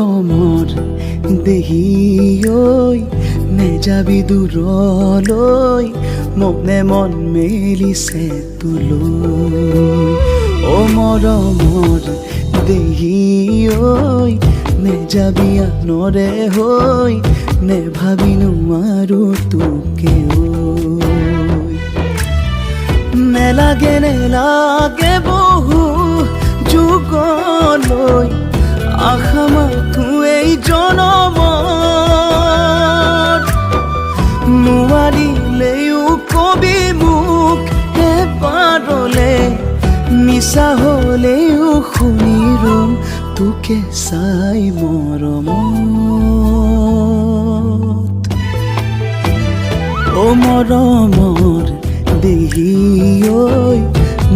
মৰমৰ দেহি ঐ নেযাবি দূৰলৈ মনে মন মেলিছে তোলৈ অ মৰমৰ দেহি ঐ নেযাবি আনৰে হৈ নেভাবি নোৱাৰো তোকে নেলাগে নেলাগে বহু যুগলৈ আশা মাথো এই জনমত নোৱাৰিলেও কবি মোক এবাৰলে মিছা হলেও শুনি ৰম তোকে চাই মৰমত অ মৰমৰ দেহি ঐ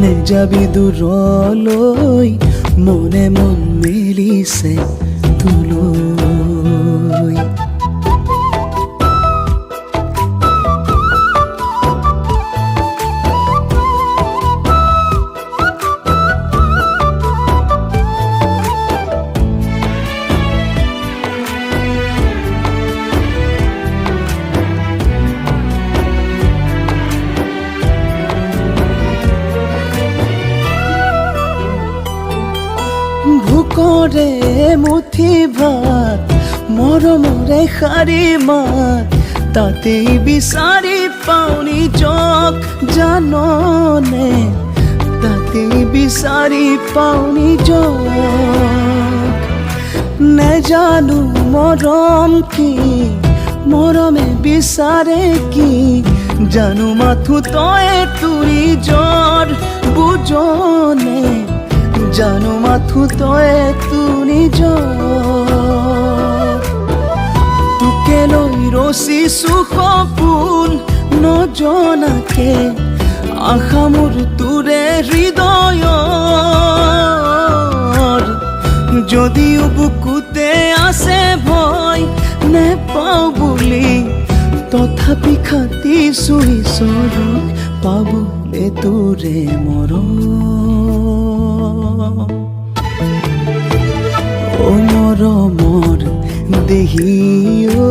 নেযাবি দূৰলৈ মনে মন মেলিছে তোলৈ ভোকৰে মুঠি ভাত মৰমৰে শাৰী মাত তাতেই বিচাৰি পাওনি জক জাননে তাতেই বিচাৰি পাওনি জক নেজানো মৰম কি মৰমে বিচাৰে কি জানো মাথো তই তুৰি জ্বৰ বুজনে জানো মাথো তই তুনি তোকে লৈ ৰচিছো সপোন নজনাকে আশা মোৰ তোৰে হৃদয়ৰ যদিও বুকুতে আছে ভয় নেপাওঁ বুলি তথাপি খাটিছো ঈশ্বৰক পাবলে তোৰে মৰম অ মৰমৰ দেহি ঐ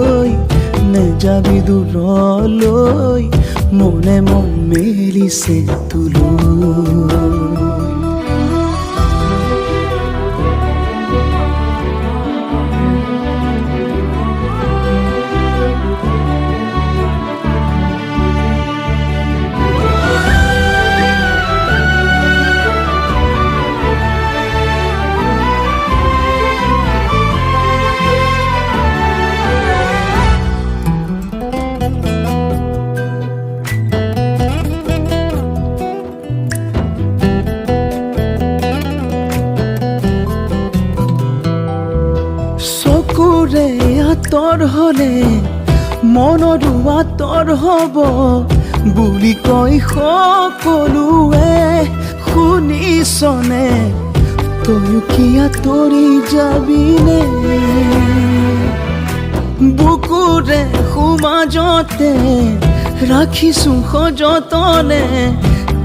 নেযাবি দূৰলৈ মনে মন মেলিছে তোলৈ চকুৰে আঁতৰ হলে মনৰো আঁতৰ হব বুলি কৈ সকলোৱে শুনিছনে তয়ো কি আঁতৰি যাবিনে বুকুৰে সমাজতে ৰাখিছো সযতনে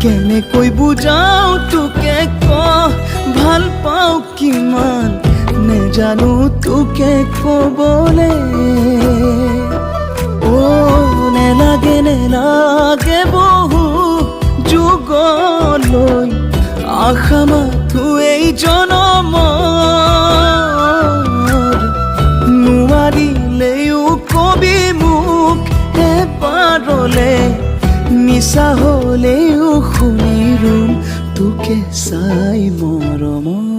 কেনেকৈ বুজাও তোকে ক ভাল পাওঁ কিমান নেজানো তোকে কবলে অ নেলাগে নেলাগে বহু যুগলৈ আশা মাথো এই জনমৰ নোৱাৰিলেও কবি মোক এবাৰলে মিছা হলেও শুনি ৰম তোকে চাই মৰমত